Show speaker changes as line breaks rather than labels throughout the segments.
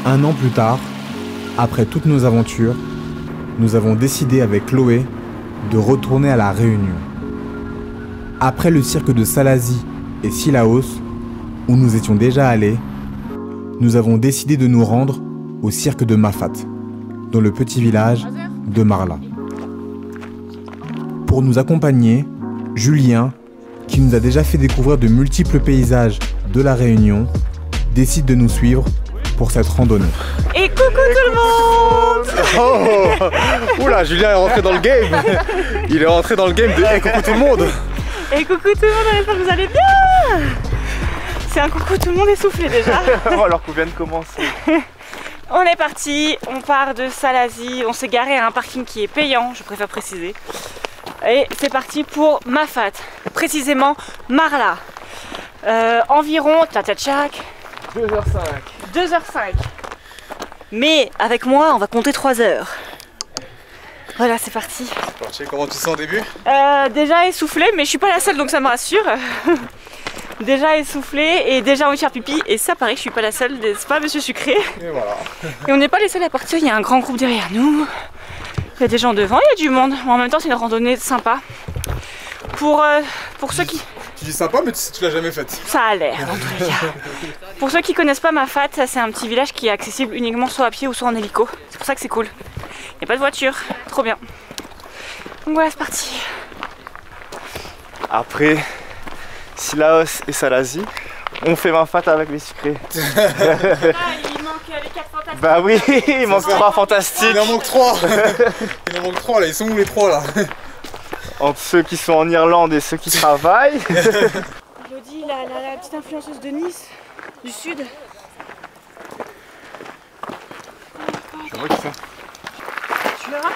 Un an plus tard, après toutes nos aventures, nous avons décidé avec Chloé de retourner à La Réunion. Après le cirque de Salazie et Sillaos, où nous étions déjà allés, nous avons décidé de nous rendre au cirque de Mafat, dans le petit village de Marla. Pour nous accompagner, Julien, qui nous a déjà fait découvrir de multiples paysages de La Réunion, décide de nous suivre pour cette randonnée.
Et coucou tout le monde!
Oh, oula, Julien est rentré dans le game. Il est rentré dans le game de hey, coucou tout le monde.
Et coucou tout le monde, j'espère que vous allez bien. C'est un coucou tout le monde essoufflé déjà.
Alors qu'on vient de commencer.
On est parti, on part de Salazie, on s'est garé à un parking qui est payant, je préfère préciser. Et c'est parti pour Mafat, précisément Marla. Environ, tchatchak,
2h05.
2h05. Mais avec moi, on va compter 3 heures. Voilà, c'est parti.
Comment tu te sens au début?
Déjà essoufflée, mais je suis pas la seule donc ça me rassure. Déjà essoufflée et déjà envie de faire pipi. Et ça, pareil, je suis pas la seule, c'est pas Monsieur Sucré.
Et voilà.
Et on n'est pas les seuls à partir, il y a un grand groupe derrière nous. Il y a des gens devant, il y a du monde. En même temps, c'est une randonnée sympa. Pour ceux qui...
Tu dis sympa, mais tu l'as jamais faite.
Ça a l'air, dans tous les cas. Pour ceux qui connaissent pas Mafat, c'est un petit village qui est accessible uniquement soit à pied ou soit en hélico. C'est pour ça que c'est cool. Il n'y a pas de voiture, trop bien. Donc voilà, c'est parti.
Après Sillaos et Salazie, on fait Mafat avec les sucrés.
Ah, il manque les 4 fantastiques.
Bah oui, il manque 3 fantastiques.
Il en manque 3. Il en manque 3 là, ils sont où les 3 là?
Entre ceux qui sont en Irlande et ceux qui travaillent.
Elodie, la petite influenceuse de Nice, du sud.
Je vois qui fait.
Tu verras.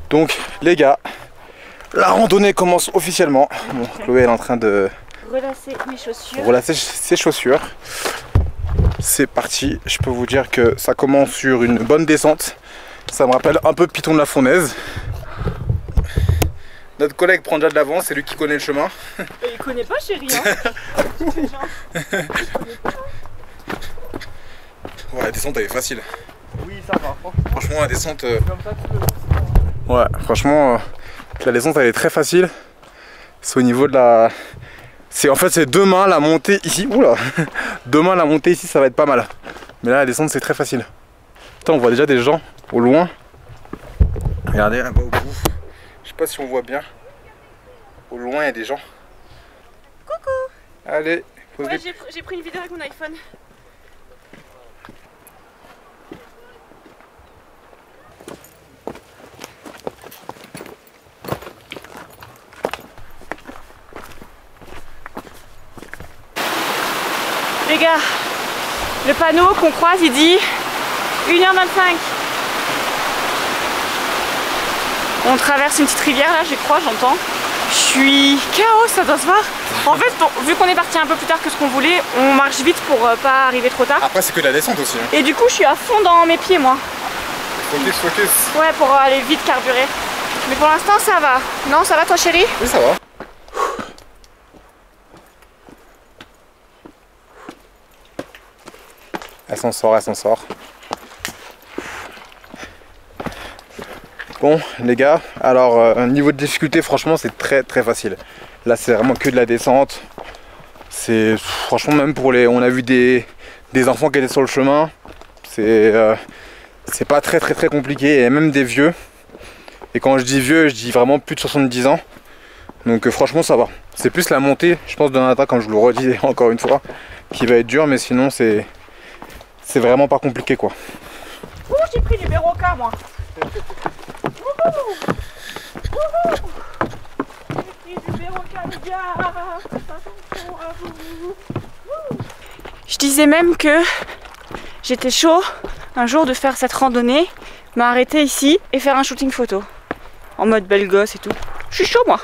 Donc les gars, la randonnée commence officiellement. Bon, Chloé elle est en train de
Relasser mes chaussures.
relasser ses chaussures. C'est parti, je peux vous dire que ça commence sur une bonne descente. Ça me rappelle un peu Python de la Fournaise. Notre collègue prend déjà de l'avance, c'est lui qui connaît le chemin.
Et il connaît pas chérie hein.
Ouais, la descente elle est facile.
Oui, ça va.
Franchement la descente...
Comme ça, tu peux.
Ouais, franchement la descente elle est très facile. C'est au niveau de la... En fait c'est deux mains la montée ici. Oula. Deux mains la montée ici ça va être pas mal. Mais là la descente c'est très facile. Putain, on voit déjà des gens au loin. Regardez là-bas au bout. Je sais pas si on voit bien. Au loin il y a des gens.
Coucou.
Allez, pose
Ouais,
des...
j'ai pris une vidéo avec mon iPhone. Les gars, le panneau qu'on croise il dit 1h25. On traverse une petite rivière là, je crois, j'entends. Je suis KO, ça doit se voir. En fait, vu qu'on est parti un peu plus tard que ce qu'on voulait, on marche vite pour pas arriver trop tard.
Après c'est que de la descente aussi. Hein.
Et du coup, je suis à fond dans mes pieds, moi.
Focus.
Ouais, pour aller vite carburer. Mais pour l'instant, ça va. Non, ça va toi, chérie?
Oui ça va. Elle s'en sort. Bon les gars, alors niveau de difficulté franchement c'est très facile. Là c'est vraiment que de la descente. C'est franchement même pour les... On a vu des enfants qui étaient sur le chemin. C'est pas très compliqué et même des vieux. Et quand je dis vieux, je dis vraiment plus de 70 ans. Donc franchement ça va. C'est plus la montée, je pense de Nata, comme je vous le redis encore une fois, qui va être dur, mais sinon c'est vraiment pas compliqué quoi.
Ouh, j'ai pris du Béroca moi. J'ai pris du Béroca les gars. Attention à vous. Je disais même que j'étais chaud un jour de faire cette randonnée, m'arrêter ici et faire un shooting photo. En mode belle gosse et tout. Je suis chaud moi.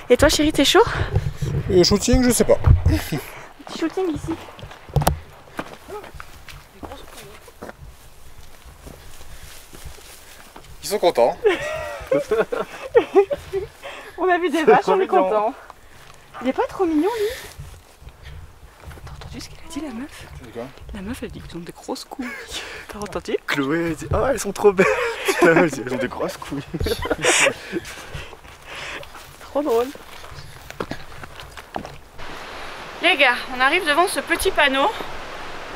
Et toi chérie, t'es chaud?
Shooting, je sais pas.
Petit shooting ici.
Ils sont contents.
On a vu des vaches, on est content. Il est pas trop mignon lui? T'as entendu ce qu'elle a dit la meuf?
Quoi?
La meuf elle dit qu'ils ont des grosses couilles. T'as entendu?
Chloé elle dit ah elles sont trop belles. Elle dit elles ont des grosses couilles.
Trop drôle. Les gars, on arrive devant ce petit panneau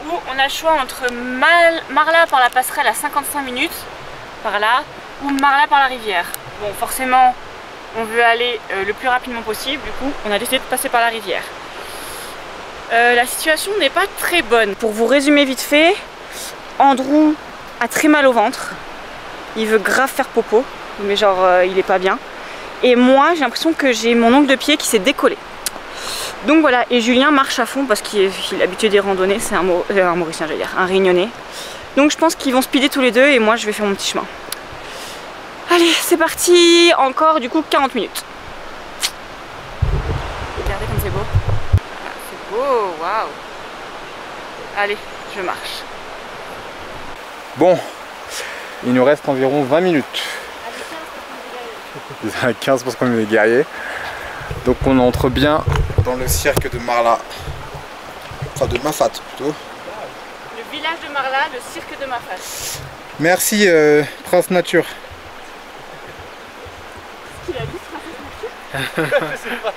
où on a le choix entre Marla par la passerelle à 55 minutes par là ou Marla par la rivière. Bon, forcément, on veut aller le plus rapidement possible, du coup, on a décidé de passer par la rivière. La situation n'est pas très bonne. Pour vous résumer vite fait, Andrew a très mal au ventre. Il veut grave faire popo, mais genre il est pas bien. Et moi, j'ai l'impression que j'ai mon ongle de pied qui s'est décollé. Donc voilà, et Julien marche à fond parce qu'il est habitué des randonnées, c'est un Mauricien, j'allais dire, un Réunionnais. Donc je pense qu'ils vont speeder tous les deux et moi je vais faire mon petit chemin. Allez, c'est parti, encore du coup 40 minutes. Regardez comme c'est beau. Ah, c'est beau, waouh. Allez, je marche.
Bon, il nous reste environ 20 minutes. Il y a 15 parce qu'on est des guerriers. Donc on entre bien dans le cirque de Marla. Enfin de Mafat plutôt.
Le village de Marla, le cirque de Mafat.
Merci Prince Nature.
Qu'est-ce qu'il a dit, Prince Nature?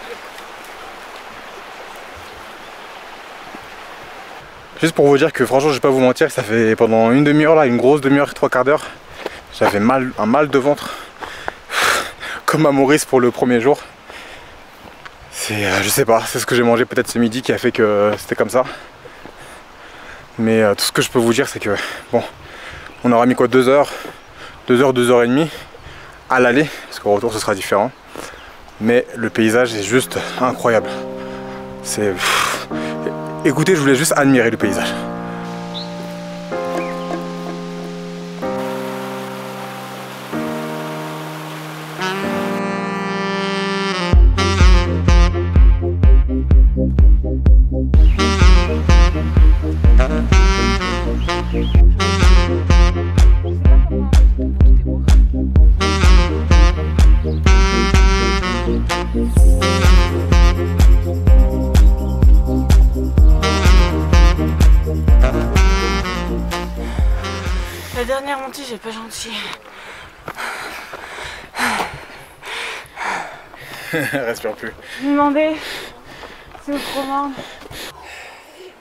Juste pour vous dire que franchement je vais pas vous mentir, ça fait pendant une demi-heure là, une grosse demi-heure, 3/4 d'heure. J'avais un mal de ventre. Comme à Maurice pour le premier jour. Je sais pas, c'est ce que j'ai mangé peut-être ce midi qui a fait que c'était comme ça. Mais tout ce que je peux vous dire c'est que bon, on aura mis quoi 2 heures, 2 heures et demie à l'aller, parce qu'au retour ce sera différent. Mais le paysage est juste incroyable. Écoutez, je voulais juste admirer le paysage.
La dernière montée, j'ai pas gentil.
Respire plus.
Je me demandais, c'est où Gros Morne.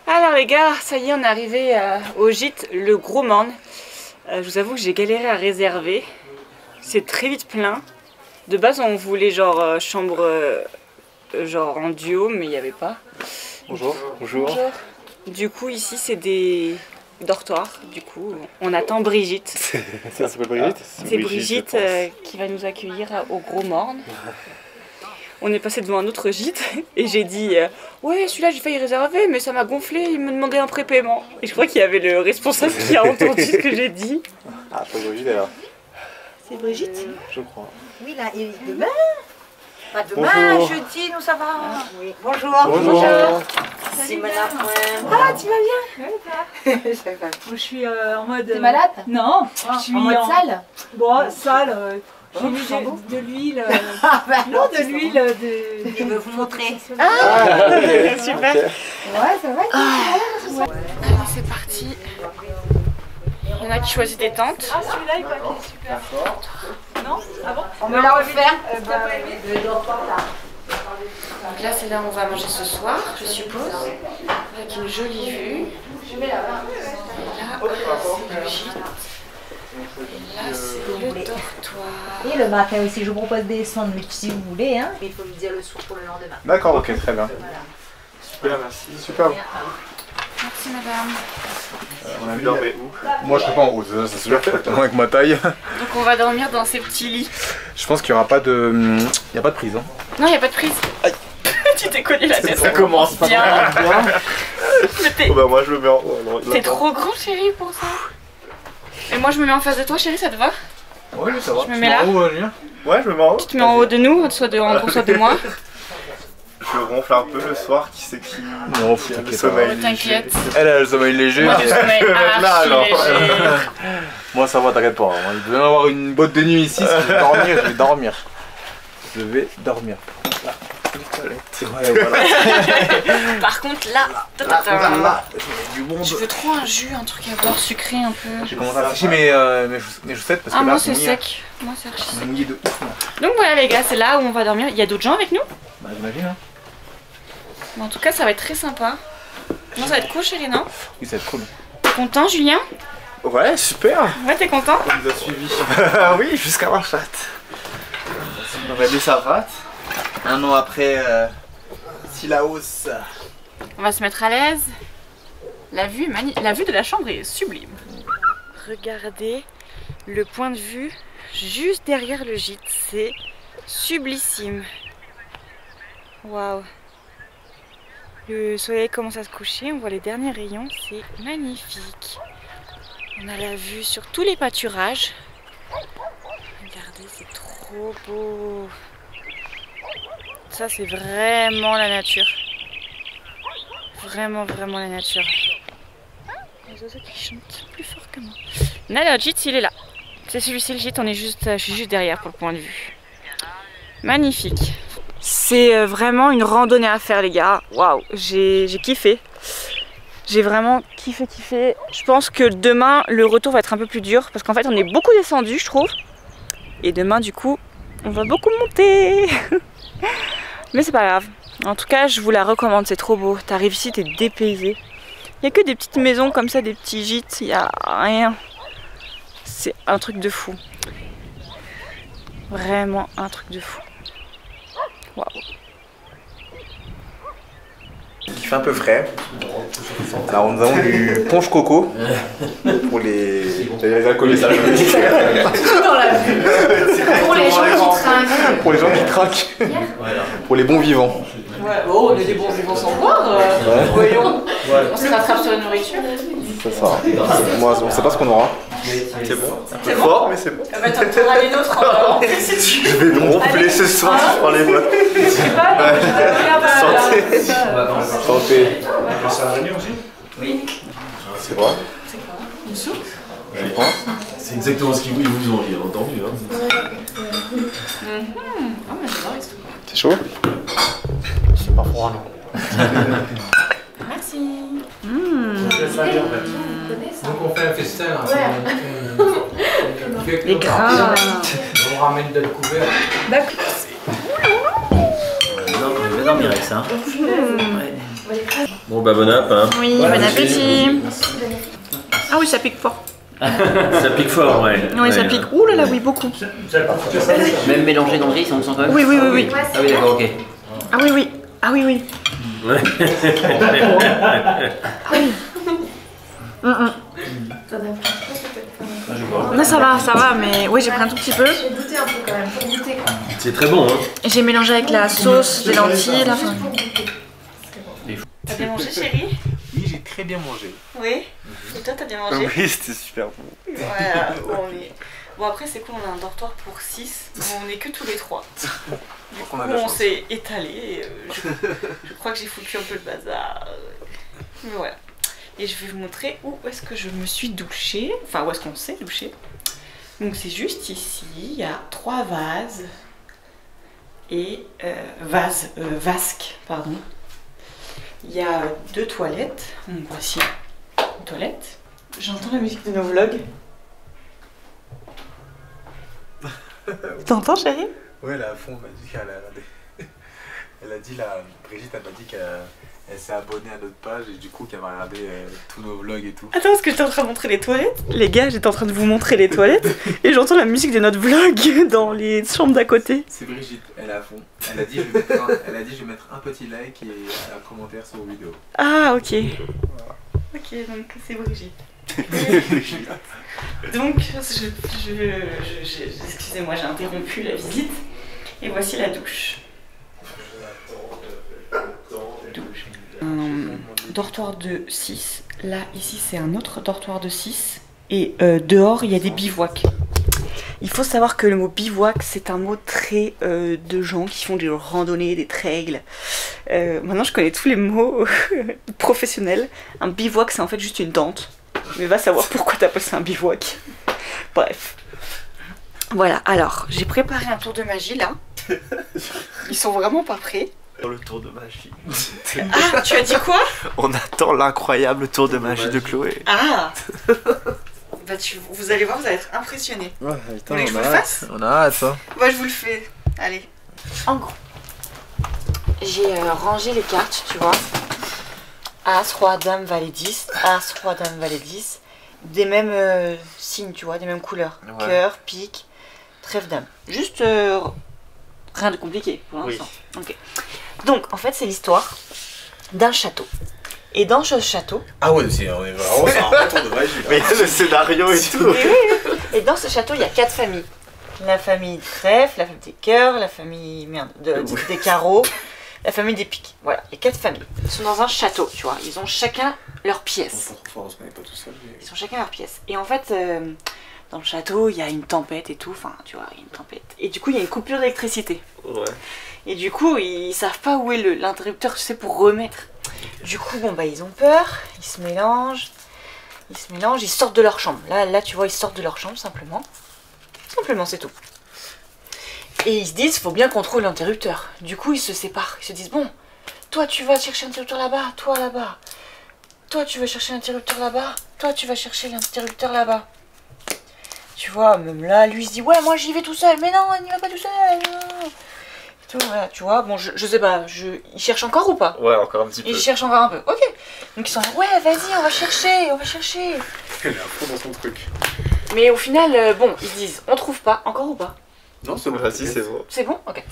Alors les gars, ça y est, on est arrivé au gîte, le Gros Morne. Je vous avoue que j'ai galéré à réserver. C'est très vite plein. De base, on voulait genre chambre genre en duo, mais il n'y avait pas.
Bonjour. Bonjour.
Bonjour. Du coup, ici, c'est des dortoirs. Du coup, on attend Brigitte.
Ça s'appelle Brigitte?
C'est Brigitte qui va nous accueillir au Gros Morne. On est passé devant un autre gîte et j'ai dit ouais, celui-là j'ai failli réserver, mais ça m'a gonflé, il me demandait un prépaiement. Et je crois qu'il y avait le responsable qui a entendu ce que j'ai dit.
Ah, je crois que Brigitte est là.
C'est Brigitte?
Je crois.
Oui, là, et demain? Pas demain,
Bonjour.
jeudi, nous ça va. Oui. Bonjour.
Bonjour.
C'est madame. Ah, tu vas bien? Oui, ça va.
Je suis en mode.
T'es malade?
Non, je suis
en mode sale?
Bon, sale. J'ai mis de l'huile.
Ah, bah
Non, de l'huile de.
Je vais vous montrer.
Super.
Ouais, ça va.
Alors c'est parti. Il y en a qui choisissent des tentes.
Ah, celui-là, il paraît qu'il est super. Non? Ah bon?
On me l'a offert.
Donc là c'est là où on va manger ce soir, je suppose. Avec une jolie vue. Et là c'est le gîte. Et là c'est le dortoir.
Et le matin aussi, je vous propose des sandwichs si vous voulez. Hein. Il faut me dire le soir pour le lendemain.
D'accord, ok, très bien.
Super, merci.
Super.
Merci madame.
Vous dormez où? Moi je serai pas en haut, c'est sûr, avec ma taille.
Donc on va dormir dans ces petits lits.
Je pense qu'il n'y aura pas de. Il n'y a pas de prise. Hein.
Non, il n'y a pas de prise.
Aïe.
Tu t'es collé la tête.
Ça commence pas
bien. Mais t'es
Oh bah moi je me mets en haut.
t'es trop grand chérie pour ça. Et moi je me mets en face de toi chérie, ça te va?
Oui, ça va.
Je me mets là.
Ouais, je me mets en haut.
Tu te mets en haut de nous, soit de Andrew, soit de moi.
Je ronfle un peu le soir, qui c'est qui
Non,
qui a le
t'inquiète.
sommeil
Oh, t'inquiète.
léger.
Elle a le sommeil léger.
Moi du sommeil
Là,
archi
alors.
léger.
Moi ça va, t'inquiète pas. Il devait y avoir une boîte de nuit ici. Si je vais dormir, je vais dormir. Je vais dormir. Là.
toilette. Ouais, voilà.
Par contre là,
Du bon.
je veux trop un jus, un truc à boire sucré un peu.
J'ai commencé à afficher mes chaussettes parce que
Ah
là
moi
c'est
c'est
mouillé.
sec, moi c'est archi
C'est
sec.
mouillé de ouf. Là.
Donc voilà les gars, c'est là où on va dormir. Il y a d'autres gens avec nous?
Bah j'imagine hein.
Mais en tout cas ça va être très sympa. Non, ça va être cool chérie, non?
Oui ça va être cool.
T'es content Julien?
Ouais, super.
Ouais, t'es content?
On nous a suivis. Oui, jusqu'à Marchat. On va aller Savat. Un an après Sillaos.
On va se mettre à l'aise. La vue de la chambre est sublime. Regardez le point de vue juste derrière le gîte, c'est sublissime. Waouh. Le soleil commence à se coucher, on voit les derniers rayons, c'est magnifique. On a la vue sur tous les pâturages. Regardez, c'est trop beau. Ça, c'est vraiment la nature. Vraiment, vraiment la nature. Les oiseaux qui chantent plus fort que moi. Là, le gîte, il est là. C'est celui-ci le gîte, je suis juste derrière pour le point de vue. Magnifique. C'est vraiment une randonnée à faire les gars. Waouh, j'ai kiffé. J'ai vraiment kiffé. Je pense que demain, le retour va être un peu plus dur parce qu'en fait, on est beaucoup descendu, je trouve. Et demain, du coup, on va beaucoup monter. Mais c'est pas grave. En tout cas, je vous la recommande, c'est trop beau. T'arrives ici, t'es dépaysé. Il n'y a que des petites maisons comme ça, des petits gîtes, il n'y a rien. C'est un truc de fou. Vraiment un truc de fou. Waouh.
Il fait un peu frais. Alors nous avons du punch coco pour les alcoolisés.
Dans la vue. Pour les gens qui trinquent.
Pour les gens qui trinquent. Pour les bons vivants.
Ouais, oh, on est des bons vivants sans boire. Voyons. On se rattrape sur la nourriture.
C'est ça. Moi, on sait pas ce qu'on aura.
C'est bon. Un peu
C'est bon
fort, mais c'est bon.
Ah bah t'auras les nôtres en si tu
Je vais me ronfler ce soir si je prends les boîtes.
Je sais pas, mais je vais regarder
Santé.
Oui.
C'est vrai.
C'est quoi? Une soupe?
Je pense.
C'est exactement ce qu'ils vous ont dit, entendu. Hein.
Ah mais j'adore les soupes.
C'est chaud? C'est pas froid non.
Merci.
Donc on fait un festin.
Les gras.
On ramène d'autres couverts.
Je vais dormir avec ça. Bon bah bon app. Hein.
Oui, bon appétit. Ah oui, ça pique fort.
Ça pique fort, ouais.
Oui, ça pique. Ouh là là, oui, beaucoup.
Même mélangé dans le riz, on le sent quand même.
Oui, oui, oui, oui.
Ah oui, d'accord, ok.
Ah oui, oui. Ah oui, oui.
Ouais.
Là, ça va, mais oui, j'ai pris un tout petit peu.
J'ai goûté un peu quand même, pour goûter quoi.
C'est très bon, hein.
J'ai mélangé avec la sauce, des lentilles. Là, enfin. T'as bien mangé, chérie?
Oui, j'ai très bien mangé.
Oui. Et toi, t'as bien mangé?
Oui, c'était super bon.
Voilà, bon après c'est cool, on a un dortoir pour 6, mais on est que tous les 3. Du coup on s'est étalé, et, je crois que j'ai foutu un peu le bazar. Mais voilà. Et je vais vous montrer où est-ce que je me suis douchée, enfin où est-ce qu'on s'est douché. Donc c'est juste ici, il y a 3 vases et vasques, pardon. Il y a 2 toilettes, donc voici une toilette. J'entends la musique de nos vlogs. T'entends chérie?
Ouais, là à fond, elle m'a dit qu'elle a... Elle a dit là, Brigitte, elle m'a dit qu'elle s'est abonnée à notre page et du coup qu'elle va regarder tous nos vlogs et tout.
Attends, parce que j'étais en train de montrer les toilettes. Les gars, j'étais en train de vous montrer les toilettes et j'entends la musique de notre vlog dans les chambres d'à côté.
C'est Brigitte, elle est à fond. Elle a dit je vais mettre un petit like et un commentaire sur vos vidéos.
Ah ok. Ok, donc c'est Brigitte. Donc, excusez-moi, j'ai interrompu la visite. Et voici la douche. Un dortoir de 6. Là, ici, c'est un autre dortoir de 6. Et dehors, il y a des bivouacs. Il faut savoir que le mot bivouac, c'est un mot très de gens qui font des randonnées, des trails. Maintenant, je connais tous les mots professionnels. Un bivouac, c'est en fait juste une tente. Mais va savoir pourquoi t'appelles ça un bivouac. Bref. Voilà, alors, j'ai préparé un tour de magie là. Ils sont vraiment pas prêts.
Le tour de magie.
Ah, tu as dit quoi?
On attend l'incroyable tour de magie de Chloé.
Ah. Bah vous allez voir, vous allez être impressionnés.
Ouais,
Vous voulez que je vous le fasse?
On a hâte, hein.
Moi je vous le fais. Allez. En gros, j'ai rangé les cartes, tu vois. As, roi, dame, valet 10. As, roi, dame, valet 10. Des mêmes signes, tu vois, des mêmes couleurs.
Ouais.
Cœur, pique, trèfle, dame. Juste rien de compliqué pour l'instant.
Oui.
Ok. Donc en fait c'est l'histoire d'un château. Et dans ce château...
Ah ouais, on est vraiment sur un tour de magie.
Mais il y a le scénario et tout.
Et dans ce château il y a 4 familles. La famille trèfle, la famille des cœurs, la famille des carreaux, la famille des piques. Voilà, les 4 familles. Ils sont dans un château, tu vois. Ils ont chacun leur pièce.
On se connaît pas tout seul.
Ils ont chacun leur pièce. Et en fait, dans le château, il y a une tempête et tout. Enfin, tu vois, il y a une tempête. Et du coup, il y a une coupure d'électricité.
Ouais.
Et du coup, ils savent pas où est l'interrupteur, tu sais, pour remettre. Du coup, bon, bah, ils ont peur. Ils se mélangent. Ils sortent de leur chambre. Là, tu vois, ils sortent de leur chambre, simplement. Simplement, c'est tout. Et ils se disent, faut bien qu'on trouve l'interrupteur. Du coup, ils se séparent. Ils se disent, bon, toi, tu vas chercher l'interrupteur là-bas. Toi, là-bas. Toi, tu vas chercher l'interrupteur là-bas. Toi, tu vas chercher l'interrupteur là-bas. Tu vois, même là, lui, il se dit, ouais, moi, j'y vais tout seul. Mais non, il n'y va pas tout seul. Non. Et tout, voilà, tu vois, bon, je sais pas. Il cherche encore ou pas?
Ouais, encore un petit peu.
Il cherche encore un peu. Ok. Donc, ils sont là, ouais, vas-y, on va chercher.
Elle est un peu dans son truc.
Mais au final, bon, ils se disent, on trouve pas. Encore ou pas?
Non, c'est bon.
Vas-y, c'est bon.
C'est bon? Ok.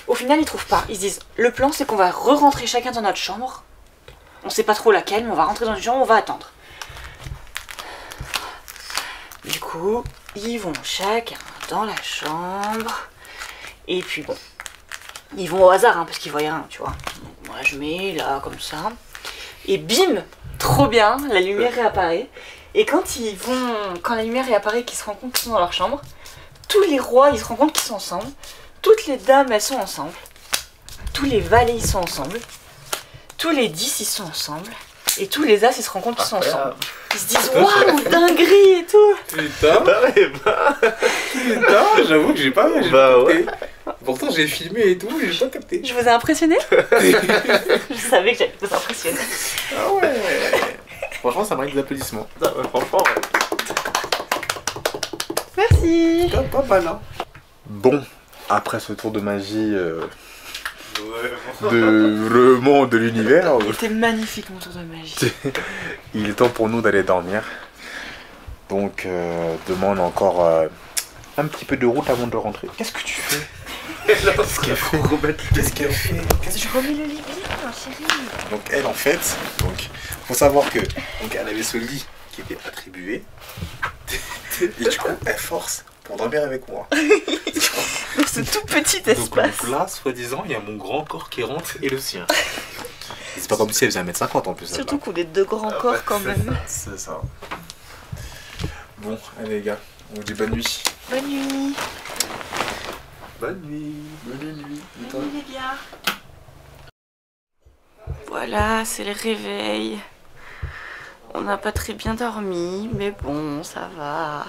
Au final, ils trouvent pas. Ils se disent, le plan, c'est qu'on va re-rentrer chacun dans notre chambre. On sait pas trop laquelle, mais on va rentrer dans une chambre, on va attendre. Du coup, ils vont chacun dans la chambre. Et puis bon, ils vont au hasard, hein, parce qu'ils voient rien, tu vois. Donc moi, je mets là, comme ça. Et bim! Trop bien, la lumière réapparaît. Et quand la lumière réapparaît, qu'ils se rendent compte qu'ils sont dans leur chambre, tous les rois, ils se rendent compte qu'ils sont ensemble. Toutes les dames, elles sont ensemble. Tous les valets, ils sont ensemble. Tous les 10, ils sont ensemble. Et tous les as, ils se rendent compte qu'ils sont ensemble. Ils se disent, waouh, dinguerie et tout.
Putain, j'avoue que j'ai pas capté. Pourtant, j'ai filmé et tout, j'ai pas capté.
Je vous ai impressionné? Je savais que j'allais vous impressionner.
Ah ouais. Franchement, ça mérite des applaudissements.
Ah ouais, franchement, ouais.
Merci.
Pas mal, hein. Bon, après ce tour de magie de monde de l'univers,
C'était magnifique mon tour de magie.
il est temps pour nous d'aller dormir. Donc, demain, on a encore un petit peu de route avant de rentrer. Qu'est-ce que tu fais? Qu'est-ce qu'elle fait? Qu'est-ce qu'elle fait?
Je remets le lit bien, chérie.
Donc elle en fait, faut savoir que elle avait ce lit qui était attribué et du coup elle force pour dormir avec moi.
Dans ce tout petit espace.
Donc là, soi-disant, il y a mon grand corps qui rentre et le sien. Et c'est pas comme si elle faisait 1m50 en plus.
Surtout qu'on est 2 grands corps quand même.
C'est ça. Bon, allez les gars, on vous dit bonne nuit.
Bonne nuit.
Bonne nuit. Bonne nuit.
Bonne nuit les gars. Voilà, c'est le réveil. On n'a pas très bien dormi, mais bon, ça va.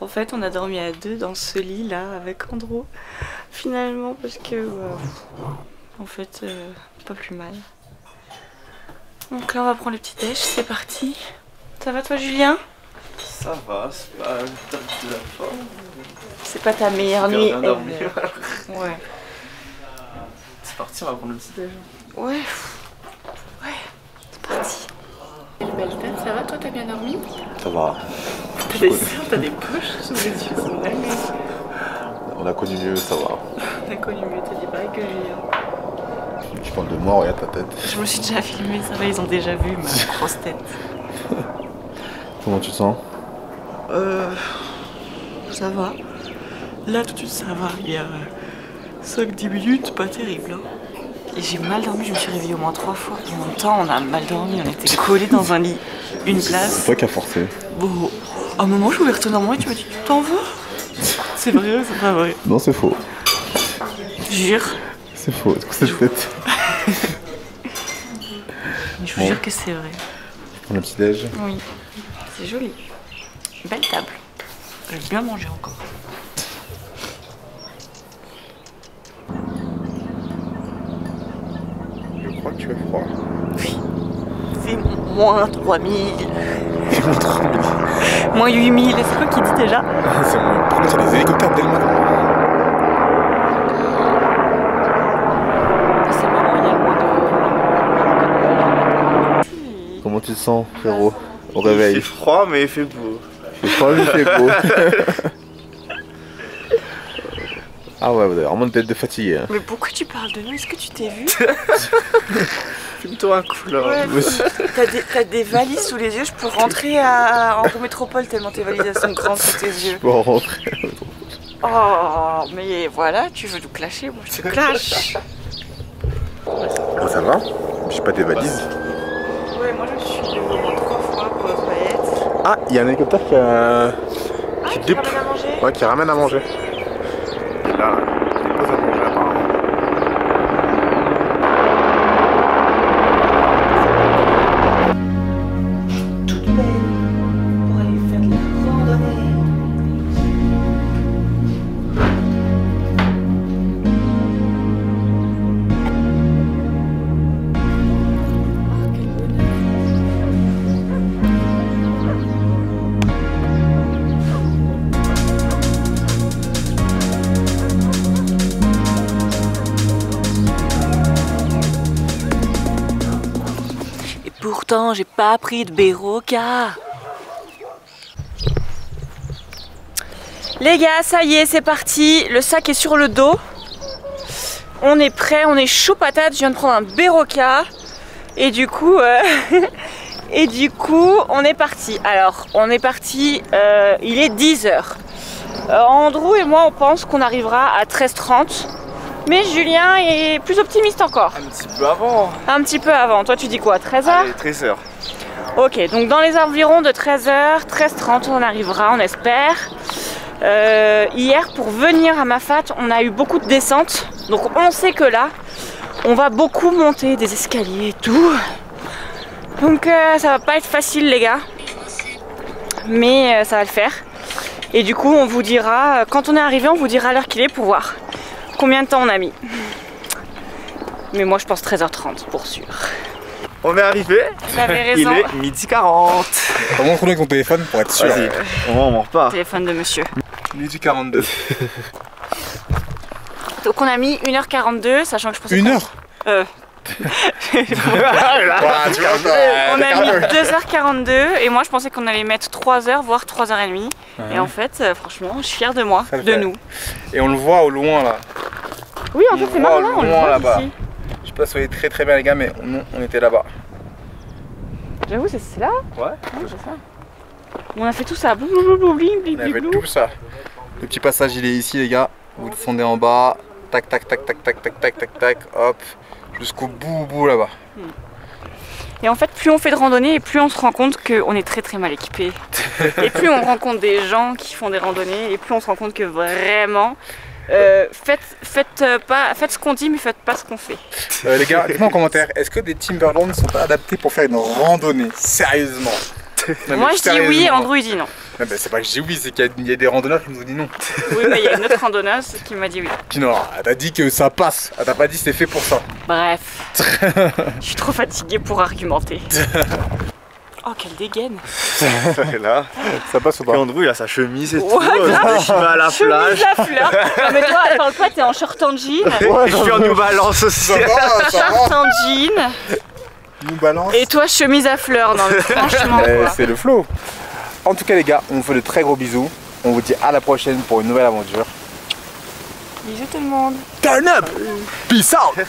En fait, on a dormi à 2 dans ce lit-là avec Andrew. Finalement, parce que... en fait, pas plus mal. Donc là, on va prendre le petit déj, c'est parti. Ça va toi, Julien?
Ça va, c'est pas le top de la forme.
C'est pas ta meilleure nuit.
Bien dormi.
Ouais.
C'est parti, on va prendre le petit déj.
Ouais. Ouais, c'est parti. Quelle belle tête, ça va toi, t'as bien dormi?
Ça va.
T'as des seins, t'as des poches sous les yeux, c'est dingue.
On a connu mieux, ça va.
On a connu mieux, t'as dit pareil que Julien.
Tu parles de moi, regarde ta tête.
Je me suis déjà filmée, ça va, ils ont déjà vu ma grosse tête.
Comment tu te sens?
Ça va. Là tout de suite ça va, il y a 5-10 minutes, pas terrible. Hein. Et j'ai mal dormi, je me suis réveillée au moins 3 fois. En même temps, on a mal dormi, on était collés dans un lit, une place.
C'est toi qui as forcé.
Bon, à un moment je voulais retourner en moi et tu m'as dit, tu t'en veux? C'est vrai ou c'est pas vrai?
Non, c'est faux.
Jure.
C'est faux, c'est tête.
Je vous jure que c'est vrai.
Prends le petit déj.
Oui, c'est joli. Belle table. J'ai bien mangé encore.
crois que tu as froid.
C'est moins 3000.
C'est moins 3000.
Moins 8000. C'est quoi qui dit déjà?
C'est moins. Par contre, il y a des hélicoptères dès le matin.
C'est marrant, il y a moins de...
Comment tu te sens, frérot, au réveil?
Il fait froid, mais il fait beau.
Il fait froid, mais il fait beau. Ah ouais, vous avez vraiment une tête de fatigué. Hein.
Mais pourquoi tu parles de nous? Est-ce que tu t'es vu?
Filme-toi un coup là.
Ouais, t'as des valises sous les yeux, je peux rentrer en métropole tellement tes valises elles sont grandes sous tes yeux.
Bon, rentrer.
Oh, mais voilà, tu veux nous clasher, moi je te clash.
Oh, ça va? J'ai pas tes valises.
Ouais, moi je suis au moins 3 fois pour notre paillette.
Ah, il y a un hélicoptère qui a...
Qui ramène à manger?
Ouais, qui ramène à manger. Et là, il dépose à manger apparemment.
Toute belle pour aller faire de la randonnée.
Pourtant, j'ai pas pris de Béroca. Les gars, ça y est, c'est parti. Le sac est sur le dos. On est prêt, on est chaud patate. Je viens de prendre un Béroca. Et du coup, on est parti. Alors, on est parti, il est 10h. Andrew et moi, on pense qu'on arrivera à 13h30. Mais Julien est plus optimiste encore.
Un petit peu avant.
Un petit peu avant. Toi, tu dis quoi, 13h?
Allez, 13h.
Ok, donc dans les environs de 13h, 13h30, on arrivera, on espère. Hier, pour venir à Mafat, on a eu beaucoup de descentes. Donc on sait que là, on va beaucoup monter des escaliers et tout. Donc ça va pas être facile, les gars. Mais ça va le faire. Et du coup, on vous dira, quand on est arrivé, on vous dira l'heure qu'il est pour voir combien de temps on a mis. Mais moi, je pense 13h30 pour sûr.
On est arrivé.
Vous avez raison.
Il est 12h40.
Montre-nous avec ton téléphone pour être sûr.
Vas-y, on repart.
Téléphone de monsieur.
12h42.
Donc on a mis 1h42, sachant que je pensais...
1 heure
On a mis 2h42 et moi je pensais qu'on allait mettre 3h, voire 3h30. Et en fait, franchement, je suis fière de moi, de nous.
Et on le voit au loin là.
Oui, en fait, c'est marrant, on le voit
là-bas.
ici.
Je sais pas si vous voyez très bien les gars, mais on était là-bas.
J'avoue, c'est là?
Ouais.
C'est ça. On a fait tout ça. Blablabla.
On avait tout ça. Le petit passage il est ici les gars. Vous le fondez en bas. Tac tac tac tac tac tac tac tac tac. Hop. Jusqu'au bout là-bas.
Et en fait, plus on fait de randonnée et plus on se rend compte qu'on est très mal équipé. Et plus on rencontre des gens qui font des randonnées et plus on se rend compte que vraiment, faites ce qu'on dit mais faites pas ce qu'on fait.
Les gars, dites-moi en commentaire, est-ce que des Timberland ne sont pas adaptés pour faire une randonnée? Sérieusement?
Moi je dis oui, Andrew il dit non.
Non, mais c'est pas que je dis oui, c'est qu'il y a des randonneurs qui nous ont dit non.
Oui, mais il y a une autre randonneuse qui m'a dit oui.
Puis non, elle t'a dit que ça passe, elle t'a pas dit c'est fait pour ça.
Bref, je suis trop fatiguée pour argumenter. Oh, quelle dégaine!
Là,
ça passe ou pas?
Andrew il a sa chemise et tout,
Ouais,
il va à la plage.
Chemise à fleurs. Non, mais toi, attends, toi t'es en short en jean.
Et je suis en New Balance aussi.
Ça va,
Short en jean.
Nous balance.
Et toi, chemise à fleurs. Non, mais franchement, quoi.
C'est le flow. En tout cas les gars, on vous fait de très gros bisous. On vous dit à la prochaine pour une nouvelle aventure.
Bisous tout le monde.
Turn up! Peace out!